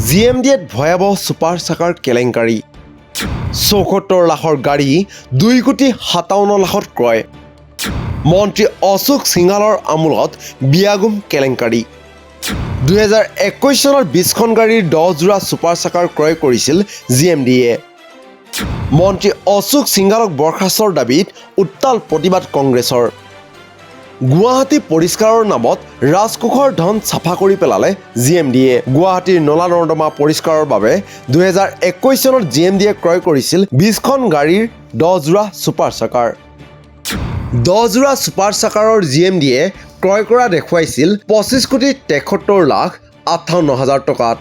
GMDত ভয়াবহ super sucker কেলেংকাৰী ৭৪ লাখৰ গাড়ী ২,৫৭ লাখত ক্ৰয় মন্ত্ৰী অশোক সিংহালৰ আমোলত বিয়াগুম কেলেংকাৰী ২০২১ চনৰ ২০খন গাড়ীৰ ১০ যোৰা ছুপাৰ চাকাৰ ক্ৰয় কৰিছিল GMDয়ে মন্ত্ৰী অশোক সিংহালক বৰখাস্তৰ দাবীত উত্তাল প্ৰতিবাদ কংগ্ৰেছৰ গুৱাহাটী পৰিষ্কাৰৰ নামত ৰাজকোষৰ ধন চাফা কৰি পেলালে GMDয়ে গুৱাহাটীৰ নলা নৰ্দমা পৰিষ্কাৰৰ বাবে ২০২১ চনত GMDয়ে ক্ৰয় কৰিছিল ২০খন গাড়ীৰ ১০ যোৰা ছুপাৰ চাকাৰ ১০ যোৰা ছুপাৰ চাকাৰৰ GMDয়ে ক্ৰয় কৰা দেখুৱাইছিল ২৫,৭৩,৫৮,০০০ টকাত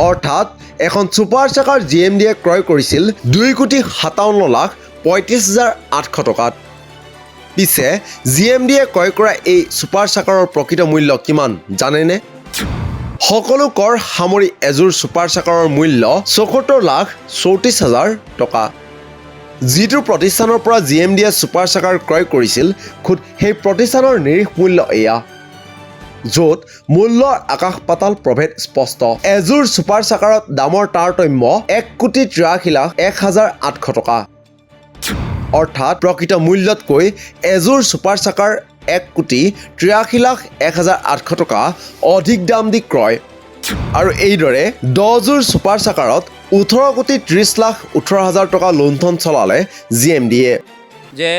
অৰ্থাৎ এখন ছুপাৰ চাকাৰ GMDয়ে ক্ৰয় কৰিছিল ২,৫৭,৩৫,৮০০ টকাত পিছে GMDয়ে ক্ৰয় কৰা এই ছুপাৰ চাকাৰৰ প্ৰকৃত মূল্য কিমান জানেনে সকলো কৰ সামৰি এযোৰ ছুপাৰ চাকাৰৰ মূল্য ৭৪,৩৪,০০০ টকা যিটো প্ৰতিষ্ঠানৰ পৰা GMDয়ে ছুপাৰ চাকাৰ ক্ৰয় কৰিছিল খুদ সেই প্ৰতিষ্ঠানৰ নিৰীহ মূল্য এয়া য'ত মূল্যৰ আকাশ পাতাল প্ৰভেদ স্পষ্ট এযোৰ ছুপাৰ চাকাৰত দামৰ তাৰতম্য ১,৮৩,০০,০০০ টকা অৰ্থাৎ প্ৰকৃত মূল্যতকৈ এযোৰ ছুপাৰ চাকাৰ ১,৮৩,০০,০০০ টকা অধিক দাম দি ক্ৰয় আৰু এইদৰে ১০ যোৰ ছুপাৰ চাকাৰত ১৮,৩০,১৮,০০০ টকা লুণ্ঠন চলালে GMDয়ে যে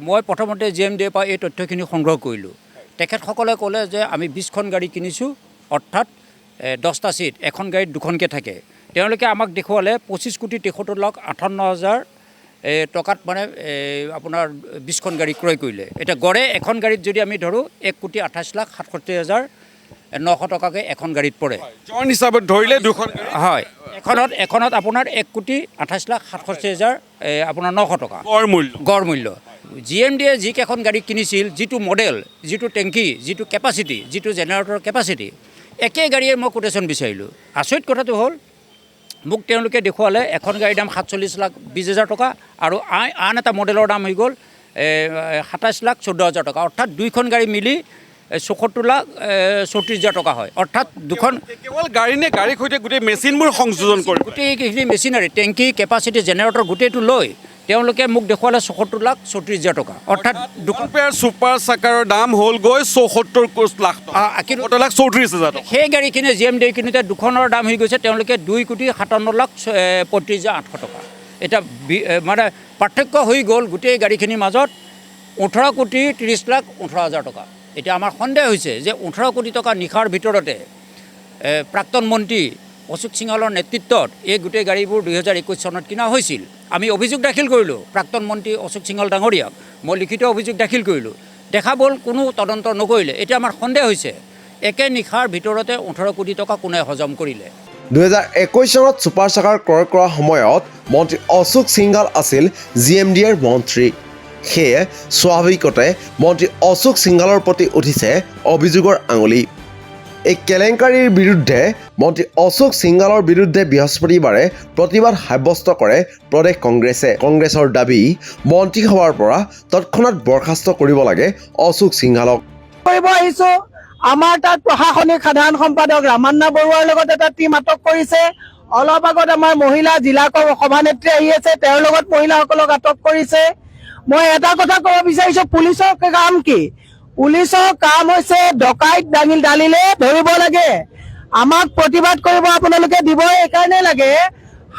মই প্ৰথমতে GMDৰ পৰা এই তথ্যখিনি সংগ্ৰহ কৰিলোঁ তেখেতসকলে ক'লে যে আমি ২০খন গাড়ী কিনিছোঁ অৰ্থাৎ 10টা ছিট এখন গাড়ীত দুখনকৈ থাকে তেওঁলোকে আমাক দেখুৱালে ২৫,৭৩,৫৮,০০০ টকাত মানে আপোনাৰ ২০খন গাড়ী ক্ৰয় কৰিলে এতিয়া গড়ে এখন গাড়ীত যদি আমি ধৰোঁ ১,২৮,৬৭,৯০০ টকাকৈ এখন গাড়ীত পৰে জন হিচাপত ধৰিলে দুখন হয় এখনত আপোনাৰ ১,২৮,৬৭,০০০ আপোনাৰ ৯০০ টকা গড় মূল্য GMDয়ে যিকেইখন গাড়ী কিনিছিল যিটো মডেল যিটো টেংকি যিটো কেপাচিটি যিটো জেনেৰেটৰৰ কেপাচিটি একে গাড়ীয়ে মই কোটেশ্যন বিচাৰিলোঁ আচৰিত কথাটো হ'ল মোক তেওঁলোকে দেখুৱালে এখন গাড়ীৰ দাম ৪৭,২০,০০০ টকা আৰু আন এটা মডেলৰ দাম হৈ গ'ল ২৭,১৪,০০০ টকা অৰ্থাৎ দুইখন গাড়ী মিলি ৭৪,৩৪,০০০ টকা হয় অৰ্থাৎ দুখন কেৱল গাড়ী নে গাড়ীৰ সৈতে গোটেই মেচিনবোৰ সংযোজন কৰি গোটেইখিনি মেচিনাৰী টেংকি কেপাচিটি জেনেৰেটৰ গোটেইটো লৈ তেওঁলোকে মোক দেখুৱালে ৭৪,৩৪,০০০ টকা অৰ্থাত দুখন পেয়াৰ ছুপাৰ চাকাৰৰ দাম হ'ল গৈ ৭৪,৩৪,০০০ সেই গাড়ীখিনি GMDয়ে কিনোতে দুখনৰ দাম হৈ গৈছে তেওঁলোকে ২,৫৭,৩৫,৮০০ টকা এতিয়া মানে পাৰ্থক্য হৈ গ'ল গোটেই গাড়ীখিনিৰ মাজত ১৮,৩০,১৮,০০০ টকা এতিয়া আমাৰ সন্দেহ হৈছে যে ১৮ কোটি টকা নিশাৰ ভিতৰতে প্ৰাক্তন মন্ত্ৰী অশোক সিংহালৰ নেতৃত্বত এই গোটেই গাড়ীবোৰ ২০২১ চনত কিনা হৈছিল আমি অভিযোগ দাখিল কৰিলোঁ প্ৰাক্তন মন্ত্ৰী অশোক সিংহাল ডাঙৰীয়াক মই লিখিত অভিযোগ দাখিল কৰিলোঁ দেখা গ'ল কোনো তদন্ত নকৰিলে এতিয়া আমাৰ সন্দেহ হৈছে একে নিশাৰ ভিতৰতে ১৮ কোটি টকা কোনে হজম কৰিলে ২০২১ চনত ছুপাৰ চাকাৰ ক্ৰয় কৰাৰ সময়ত মন্ত্ৰী অশোক সিংহাল আছিল GMDৰ মন্ত্ৰী সেয়ে স্বাভাৱিকতে মন্ত্ৰী অশোক সিংহালৰ প্ৰতি উঠিছে অভিযোগৰ আঙুলি এই কেলেংকাৰীৰ বিৰুদ্ধে মন্ত্ৰী অশোক সিংহালৰ বিৰুদ্ধে বৃহস্পতিবাৰে প্ৰতিবাদ সাব্যস্ত কৰে প্ৰদেশ কংগ্ৰেছে কংগ্ৰেছৰ দাবী মন্ত্ৰীসভাৰ পৰা তৎক্ষণাত বৰখাস্ত কৰিব লাগে অশোক সিংহালক কৰিব আহিছোঁ আমাৰ তাত প্ৰশাসনিক সাধাৰণ সম্পাদক ৰামান্না বৰুৱাৰ লগত এটা টীম আটক কৰিছে অলপ আগত আমাৰ মহিলা জিলা সভানেত্ৰী আহি আছে তেওঁৰ লগত মহিলাসকলক আটক কৰিছে মই এটা কথা ক'ব বিচাৰিছোঁ পুলিচৰ কাম কি পুলিচৰ কাম হৈছে ডকাইত দালিলে ধৰিব লাগে আমাক প্ৰতিবাদ কৰিব আপোনালোকে দিব এইকাৰণে লাগে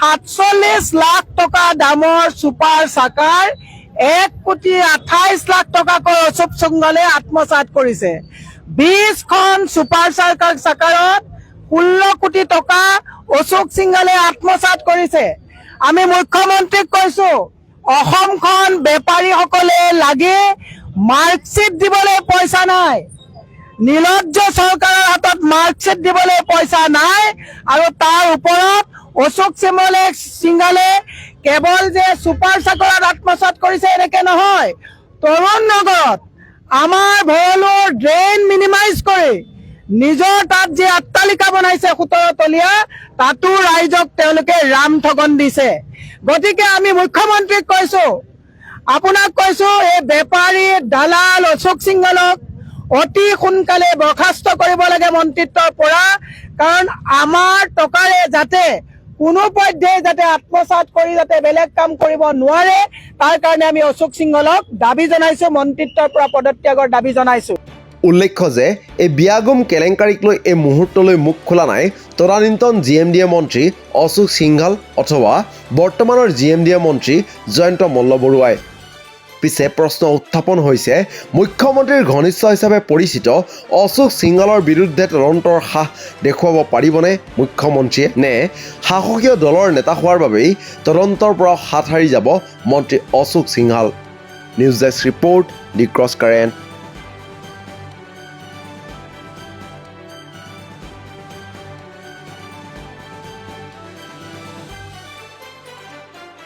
৪৭ লাখ টকা দামৰ ছুপাৰ চাকাৰ ১,২৮,০০,০০০ টকাকৈ অশোক সিংহালে আত্মসাৎ কৰিছে ২০খন ছুপাৰ চাকাৰত ১৬ কোটি টকা অশোক সিংহালে আত্মসাৎ কৰিছে আমি মুখ্যমন্ত্ৰীক কৈছোঁ অসমখন বেপাৰীসকলে লাগে মাৰ্কশ্বিট দিবলৈ পইচা নাই নিলজ্জ চৰকাৰৰ হাতত মাৰ্কশ্বিট দিবলৈ পইচা নাই আৰু তাৰ ওপৰত অশোক সিংহালে কেৱল যে ছুপাৰ চাকাৰত আত্মসাৎ কৰিছে এনেকে নহয় তৰুণ নগৰত আমাৰ ভৰলুৰ ড্ৰেইন মিনিমাইজ কৰি নিজৰ তাত যে অট্টালিকা বনাইছে ১৭ তলীয়া তাতো ৰাইজক তেওঁলোকে ৰাম ঠগন দিছে গতিকে আমি মুখ্যমন্ত্ৰীক কৈছোঁ আপোনাক কৈছোঁ এই বেপাৰী দালাল অশোক সিংহালক অতি সোনকালে বৰখাস্ত কৰিব লাগে মন্ত্ৰিত্বৰ পৰা, কাৰণ আমাৰ টকাৰে যাতে কোনো পধ্যেই যাতে আত্মসাৎ কৰি যাতে বেলেগ কাম কৰিব নোৱাৰে, তাৰ কাৰণে আমি অশোক সিংহলক দাবী জনাইছোঁ, মন্ত্ৰিত্বৰ পৰা পদত্যাগৰ দাবী জনাইছোঁ। উল্লেখ্য যে এই বিয়াগুম কেলেংকাৰীক লৈ এই মুহূৰ্তলৈ মুখ খোলা নাই তদানীন্তন GMDA মন্ত্ৰী অশোক সিংঘাল অথবা বৰ্তমানৰ GMDA মন্ত্ৰী জয়ন্ত মল্লবৰুৱাই। পিছে প্ৰশ্ন উত্থাপন হৈছে, মুখ্যমন্ত্ৰীৰ ঘনিষ্ঠ হিচাপে পৰিচিত অশোক সিংঘালৰ বিৰুদ্ধে তদন্তৰ সাহ দেখুৱাব পাৰিবনে মুখ্যমন্ত্ৰীয়ে, নে শাসকীয় দলৰ নেতা হোৱাৰ বাবেই তদন্তৰ পৰা হাত সাৰি যাব মন্ত্ৰী Ashok Singhal? News desk report, the cross current.